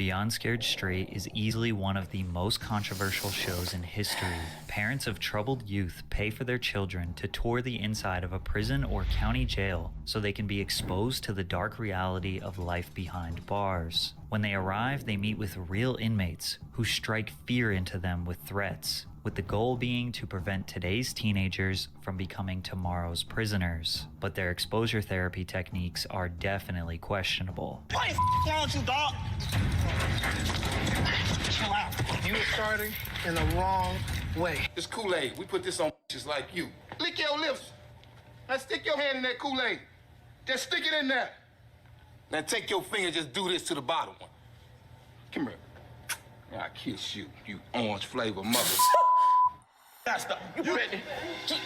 Beyond Scared Straight is easily one of the most controversial shows in history. Parents of troubled youth pay for their children to tour the inside of a prison or county jail so they can be exposed to the dark reality of life behind bars. When they arrive, they meet with real inmates who strike fear into them with threats, with the goal being to prevent today's teenagers from becoming tomorrow's prisoners. But their exposure therapy techniques are definitely questionable. What the wrong with you, dog? Chill out. You are starting in the wrong way. This Kool-Aid, we put this on just like you. Lick your lips. Now stick your hand in that Kool-Aid. Just stick it in there. Now take your finger, just do this to the bottom one. Come here. I kiss you, you orange flavor mother. You ready? Come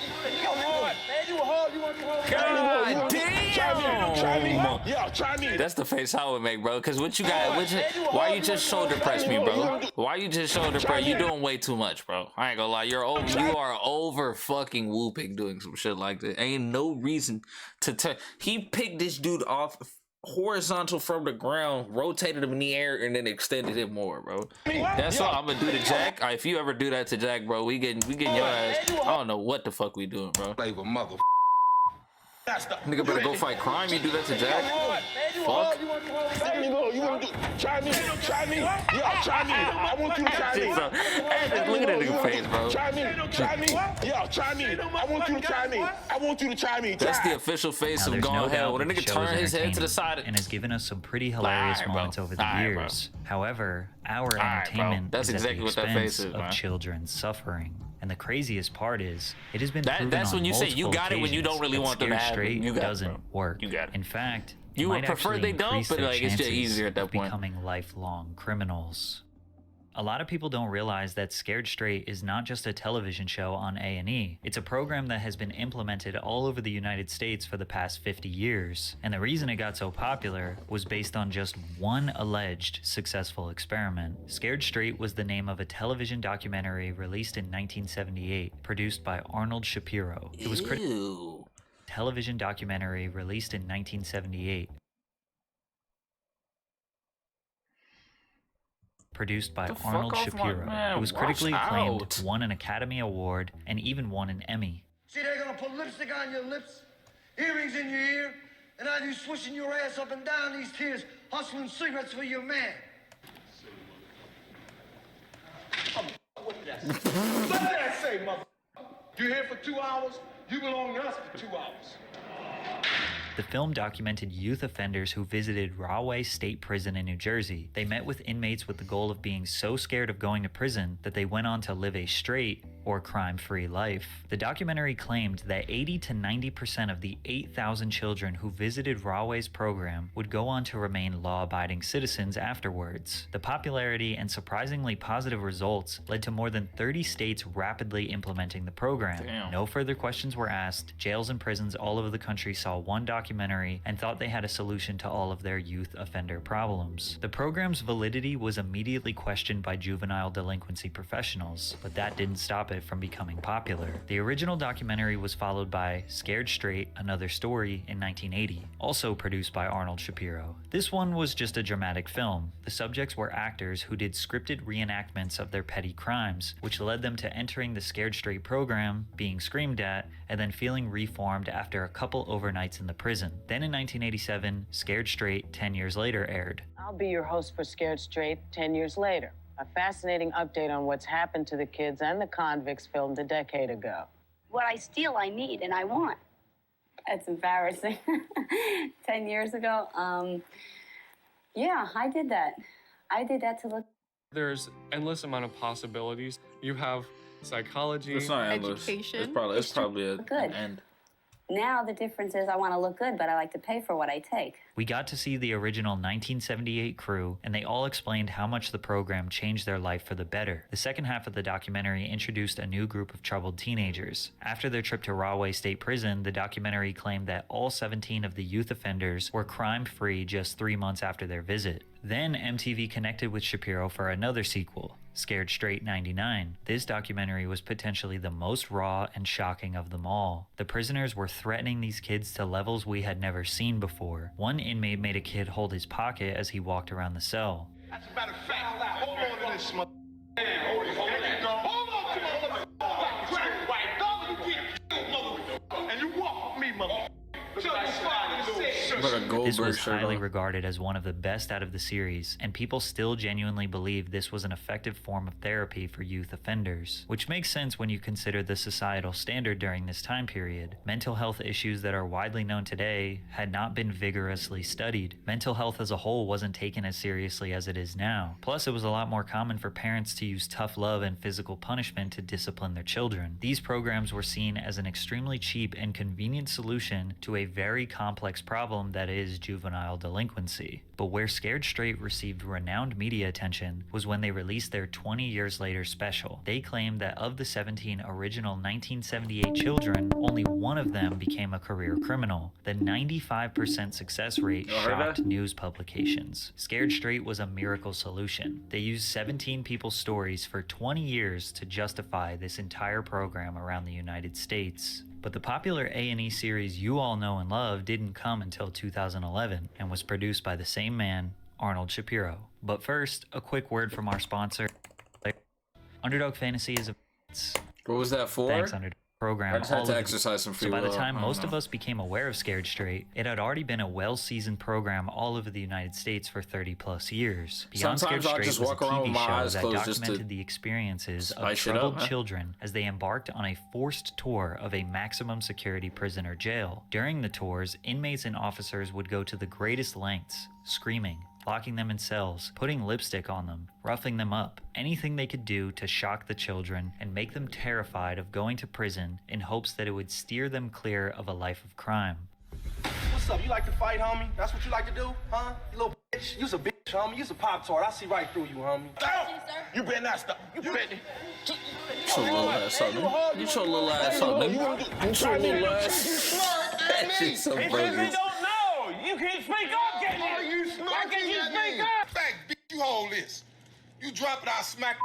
on, man. You hard. You want to hold? God damn! Try me. Yeah, try me. That's the face I would make, bro. Cause what you got? Why you just shoulder press me, bro? Why you just shoulder press? You doing way too much, bro. I ain't gonna lie. You are over fucking whooping doing some shit like that. Ain't no reason to tell. He picked this dude off horizontal from the ground, rotated him in the air, and then extended it more, bro. That's all I'm gonna do to Jack. If you ever do that to Jack, bro, we getting your ass. I don't know what the fuck we doing, bro. Flavor mother. Nigga better go fight crime. You do that to Jack? Fuck. You want to do? Try me. Yeah, try me. I want you to try me. Look at that nigga face, bro. Try me. Yeah, try me. I want you to try me. I want you to try me. That's the official face Now, of there's Gone no Hell. doubt When a the nigga show turn is his head to the entertaining side and has given us some pretty hilarious Alright, bro. moments over the Alright, bro. years. However, our Alright, bro. entertainment That's is exactly at what the that face expense is, man. of children's suffering. And the craziest part is, it has been proven that's on when you say you multiple got it when you don't really occasions want them that to Scared have it. Straight You got it, doesn't bro. work. You got it. In fact, You it would might prefer actually they don't, increase but, their like, it's just chances easier at that of point. becoming lifelong criminals. A lot of people don't realize that Scared Straight is not just a television show on A&E. It's a program that has been implemented all over the United States for the past 50 years. And the reason it got so popular was based on just one alleged successful experiment. Scared Straight was the name of a television documentary released in 1978, produced by Arnold Shapiro. It was Ew. television documentary released in 1978. Produced by The fuck Arnold off my Shapiro. man, It was watch critically acclaimed, out. won an Academy Award, and even won an Emmy. See, they're gonna put lipstick on your lips, earrings in your ear, and have you swishing your ass up and down these tears, hustling cigarettes for your man. What that say, mother? You here for 2 hours? You belong to us for 2 hours. The film documented youth offenders who visited Rahway State Prison in New Jersey. They met with inmates with the goal of being so scared of going to prison that they went on to live a straight or crime-free life. The documentary claimed that 80 to 90% of the 8,000 children who visited Rahway's program would go on to remain law-abiding citizens afterwards. The popularity and surprisingly positive results led to more than 30 states rapidly implementing the program. Damn. No further questions were asked. Jails and prisons all over the country saw one documentary and thought they had a solution to all of their youth offender problems. The program's validity was immediately questioned by juvenile delinquency professionals, but that didn't stop it from becoming popular. The original documentary was followed by Scared Straight, Another Story in 1980, also produced by Arnold Shapiro. This one was just a dramatic film. The subjects were actors who did scripted reenactments of their petty crimes, which led them to entering the Scared Straight program, being screamed at, and then feeling reformed after a couple overnights in the prison. Then in 1987, Scared Straight 10 years later aired. I'll be your host for Scared Straight 10 years later. A fascinating update on what's happened to the kids and the convicts filmed a decade ago. What I steal, I need, and I want. It's embarrassing. 10 years ago, yeah, I did that. I did that to look. There's endless amount of possibilities. You have psychology. It's not endless. Education. It's probably an Good. end. Now the difference is I want to look good, but I like to pay for what I take. We got to see the original 1978 crew, and they all explained how much the program changed their life for the better. The second half of the documentary introduced a new group of troubled teenagers. After their trip to Rahway State Prison, the documentary claimed that all 17 of the youth offenders were crime-free just 3 months after their visit. Then MTV connected with Shapiro for another sequel, Scared Straight 99. This documentary was potentially the most raw and shocking of them all. The prisoners were threatening these kids to levels we had never seen before. One inmate made a kid hold his pocket as he walked around the cell. As a matter of fact, hold on to this mother. Hold on to my mother. White dog, you get killed, mother. And you walk with me, mother. This was highly regarded as one of the best out of the series, and people still genuinely believe this was an effective form of therapy for youth offenders, which makes sense when you consider the societal standard during this time period. Mental health issues that are widely known today had not been vigorously studied. Mental health as a whole wasn't taken as seriously as it is now. Plus, it was a lot more common for parents to use tough love and physical punishment to discipline their children. These programs were seen as an extremely cheap and convenient solution to a very complex problem that is juvenile delinquency. But where Scared Straight received renowned media attention was when they released their 20 Years Later special. They claimed that of the 17 original 1978 children, only one of them became a career criminal. The 95% success rate shocked news publications. Scared Straight was a miracle solution. They used 17 people's stories for 20 years to justify this entire program around the United States. But the popular A&E series you all know and love didn't come until 2011 and was produced by the same man, Arnold Shapiro. But first, a quick word from our sponsor. Underdog Fantasy is a... What was that for? Thanks, Underdog. Program. I just had to exercise some free will. So by the time most of us became aware of Scared Straight, it had already been a well-seasoned program all over the United States for 30 plus years. Beyond Sometimes I'll just walk around with my eyes closed just to documented the experiences of troubled children as they embarked on a forced tour of a maximum security prison or jail. During the tours, inmates and officers would go to the greatest lengths, screaming, locking them in cells, putting lipstick on them, roughing them up, anything they could do to shock the children and make them terrified of going to prison in hopes that it would steer them clear of a life of crime. What's up? You like to fight, homie? That's what you like to do, huh? You little bitch. You's a bitch, homie. You's a Pop-Tart. I see right through you, homie. You better not stop. You better. Get your little ass up, nigga. Get your little ass up, nigga. Get your little ass. That shit's so bogus. You can't speak up, can you? Why can't you speak up? Fact, bitch, you hold this. You drop it, I'll smack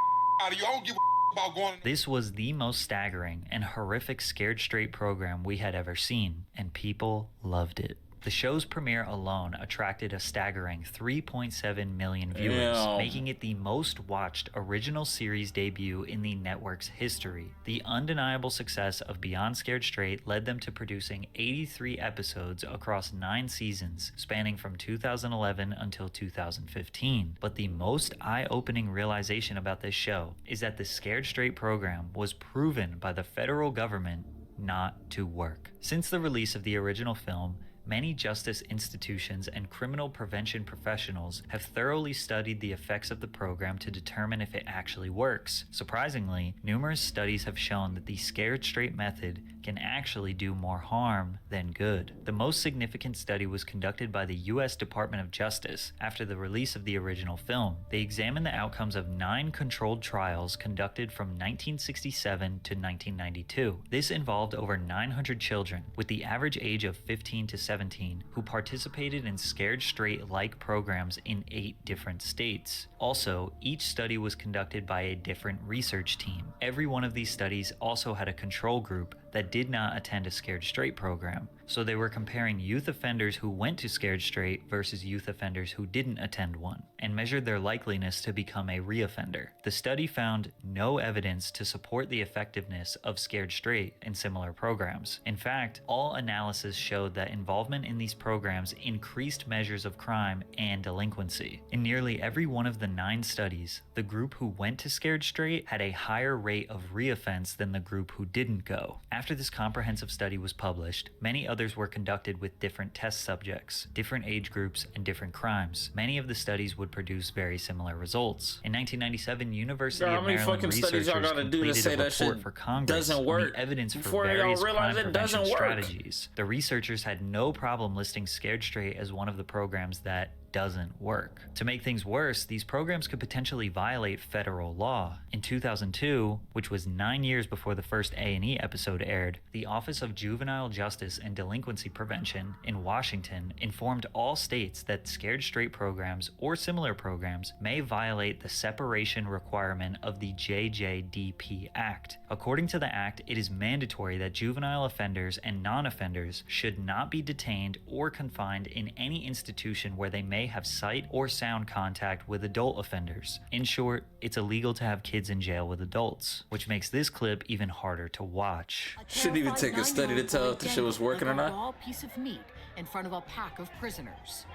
out of you. I don't give a about going. This was the most staggering and horrific Scared Straight program we had ever seen, and people loved it. The show's premiere alone attracted a staggering 3.7 million viewers, making it the most watched original series debut in the network's history. The undeniable success of Beyond Scared Straight led them to producing 83 episodes across 9 seasons, spanning from 2011 until 2015. But the most eye-opening realization about this show is that the Scared Straight program was proven by the federal government not to work. Since the release of the original film, many justice institutions and criminal prevention professionals have thoroughly studied the effects of the program to determine if it actually works. Surprisingly, numerous studies have shown that the Scared Straight method can actually do more harm than good. The most significant study was conducted by the U.S. Department of Justice after the release of the original film. They examined the outcomes of 9 controlled trials conducted from 1967 to 1992. This involved over 900 children, with the average age of 15 to 17, who participated in Scared Straight-like programs in 8 different states. Also, each study was conducted by a different research team. Every one of these studies also had a control group that did not attend a Scared Straight program. So they were comparing youth offenders who went to Scared Straight versus youth offenders who didn't attend one, and measured their likeliness to become a reoffender. The study found no evidence to support the effectiveness of Scared Straight in similar programs. In fact, all analysis showed that involvement in these programs increased measures of crime and delinquency. In nearly every one of the 9 studies, the group who went to Scared Straight had a higher rate of reoffense than the group who didn't go. After this comprehensive study was published, many others were conducted with different test subjects, different age groups, and different crimes. Many of the studies would produce very similar results. In 1997, University of Maryland researchers completed a report for Congress on the evidence for various crime prevention strategies. The researchers had no problem listing Scared Straight as one of the programs that doesn't work. To make things worse, these programs could potentially violate federal law. In 2002, which was 9 years before the first A&E episode aired, the Office of Juvenile Justice and Delinquency Prevention in Washington informed all states that Scared Straight programs or similar programs may violate the separation requirement of the JJDP Act. According to the act, it is mandatory that juvenile offenders and non-offenders should not be detained or confined in any institution where they may may have sight or sound contact with adult offenders. In short, it's illegal to have kids in jail with adults, which makes this clip even harder to watch. Shouldn't even take a study to tell if the shit was working or not. A raw piece of meat in front of a pack of prisoners.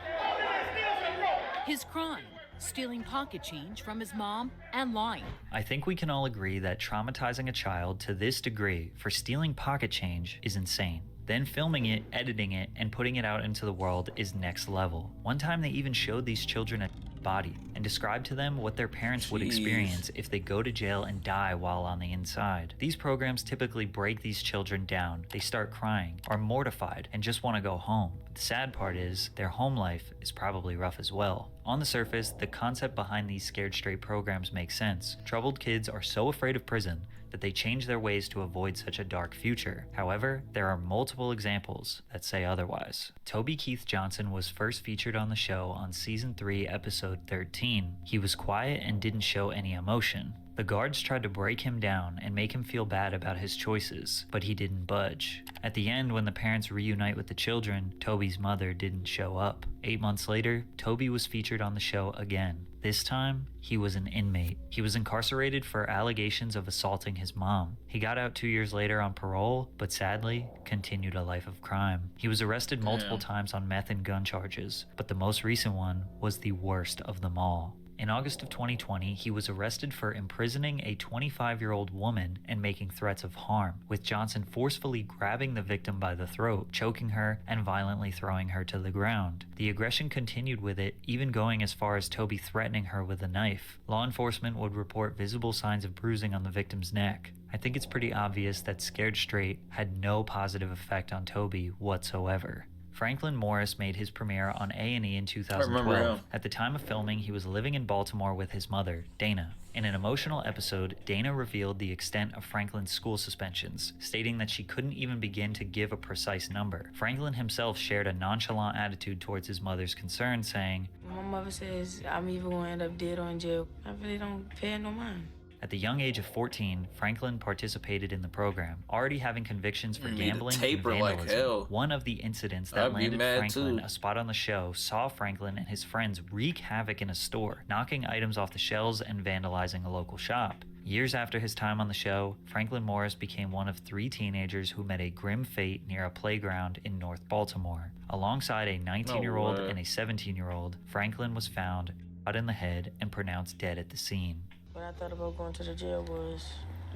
His crime: stealing pocket change from his mom and lying. I think we can all agree that traumatizing a child to this degree for stealing pocket change is insane. Then filming it, editing it, and putting it out into the world is next level. One time they even showed these children a body and described to them what their parents would experience if they go to jail and die while on the inside. These programs typically break these children down. They start crying, are mortified, and just want to go home. But the sad part is, their home life is probably rough as well. On the surface, the concept behind these Scared Straight programs makes sense. Troubled kids are so afraid of prison that they change their ways to avoid such a dark future. However, there are multiple examples that say otherwise. Toby Keith Johnson was first featured on the show on season 3, episode 13. He was quiet and didn't show any emotion. The guards tried to break him down and make him feel bad about his choices, but he didn't budge. At the end, when the parents reunite with the children, Toby's mother didn't show up. 8 months later, Toby was featured on the show again. This time, he was an inmate. He was incarcerated for allegations of assaulting his mom. He got out 2 years later on parole, but sadly, continued a life of crime. He was arrested multiple times on meth and gun charges, but the most recent one was the worst of them all. In August of 2020, he was arrested for imprisoning a 25-year-old woman and making threats of harm, with Johnson forcefully grabbing the victim by the throat, choking her, and violently throwing her to the ground. The aggression continued with it, even going as far as Toby threatening her with a knife. Law enforcement would report visible signs of bruising on the victim's neck. I think it's pretty obvious that Scared Straight had no positive effect on Toby whatsoever. Franklin Morris made his premiere on A&E in 2012. At the time of filming, he was living in Baltimore with his mother, Dana. In an emotional episode, Dana revealed the extent of Franklin's school suspensions, stating that she couldn't even begin to give a precise number. Franklin himself shared a nonchalant attitude towards his mother's concern, saying, "My mother says I'm either going to end up dead or in jail. I really don't pay no mind." At the young age of 14, Franklin participated in the program, already having convictions for gambling and vandalism. One of the incidents that landed Franklin a spot on the show saw Franklin and his friends wreak havoc in a store, knocking items off the shelves and vandalizing a local shop. Years after his time on the show, Franklin Morris became one of 3 teenagers who met a grim fate near a playground in North Baltimore. Alongside a 19-year-old and a 17-year-old, Franklin was found shot in the head and pronounced dead at the scene. What I thought about going to the jail was,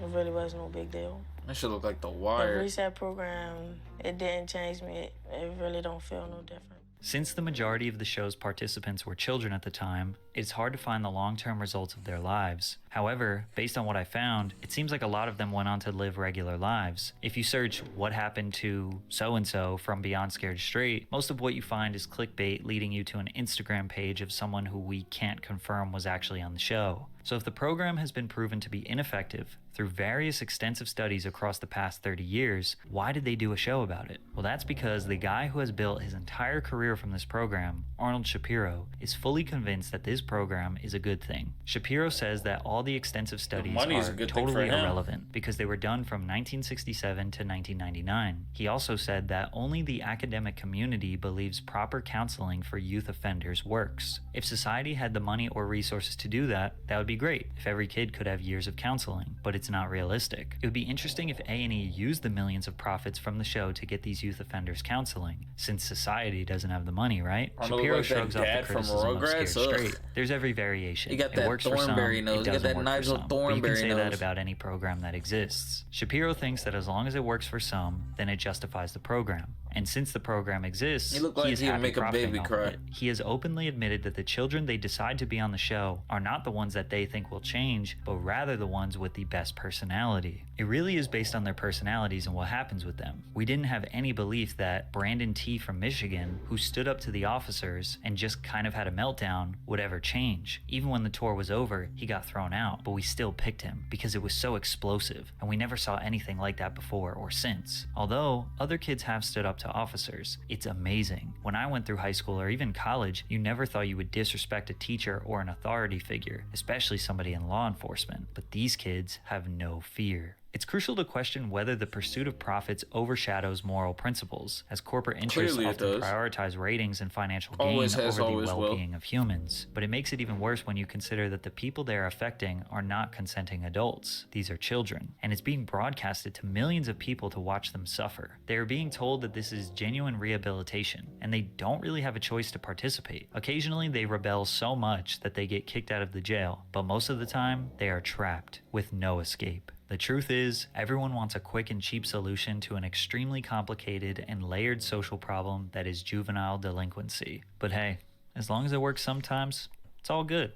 it really was no big deal. That should look like The Wire. The reset program, it didn't change me. It really don't feel no different. Since the majority of the show's participants were children at the time, it's hard to find the long-term results of their lives. However, based on what I found, it seems like a lot of them went on to live regular lives. If you search what happened to so-and-so from Beyond Scared Straight, most of what you find is clickbait leading you to an Instagram page of someone who we can't confirm was actually on the show. So if the program has been proven to be ineffective through various extensive studies across the past 30 years, why did they do a show about it? Well, that's because the guy who has built his entire career from this program, Arnold Shapiro, is fully convinced that this program is a good thing. Shapiro says that all the extensive studies are totally irrelevant because they were done from 1967 to 1999. He also said that only the academic community believes proper counseling for youth offenders works. If society had the money or resources to do that, that would be great if every kid could have years of counseling, but it's not realistic. It would be interesting if A&E used the millions of profits from the show to get these youth offenders counseling, since society doesn't have the money, right? Shapiro shrugs off the criticism of Scared Straight. There's every variation. You got that Thornberry nose. You got that Nigel Thornberry nose. You can say that about any program that exists. Shapiro thinks that as long as it works for some, then it justifies the program. And since the program exists, he is happy profiting off of it. He has openly admitted that the children they decide to be on the show are not the ones that they think will change, but rather the ones with the best personality. It really is based on their personalities and what happens with them. We didn't have any belief that Brandon T. from Michigan, who stood up to the officers and just kind of had a meltdown, would ever change. Even when the tour was over, he got thrown out, but we still picked him because it was so explosive, and we never saw anything like that before or since. Although other kids have stood up to officers, it's amazing. When I went through high school or even college, you never thought you would disrespect a teacher or an authority figure, especially somebody in law enforcement. But these kids have no fear. It's crucial to question whether the pursuit of profits overshadows moral principles, as corporate interests Clearly it often does. prioritize ratings and financial gain Always has, over the always will. well-being of humans. But it makes it even worse when you consider that the people they are affecting are not consenting adults. These are children, and it's being broadcasted to millions of people to watch them suffer. They are being told that this is genuine rehabilitation, and they don't really have a choice to participate. Occasionally, they rebel so much that they get kicked out of the jail, but most of the time, they are trapped with no escape. The truth is, everyone wants a quick and cheap solution to an extremely complicated and layered social problem that is juvenile delinquency. But hey, as long as it works sometimes, it's all good.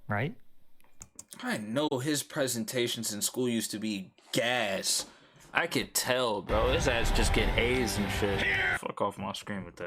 Right? I know his presentations in school used to be gas. I could tell, bro. His ass just get A's and shit. Fuck off my screen with that.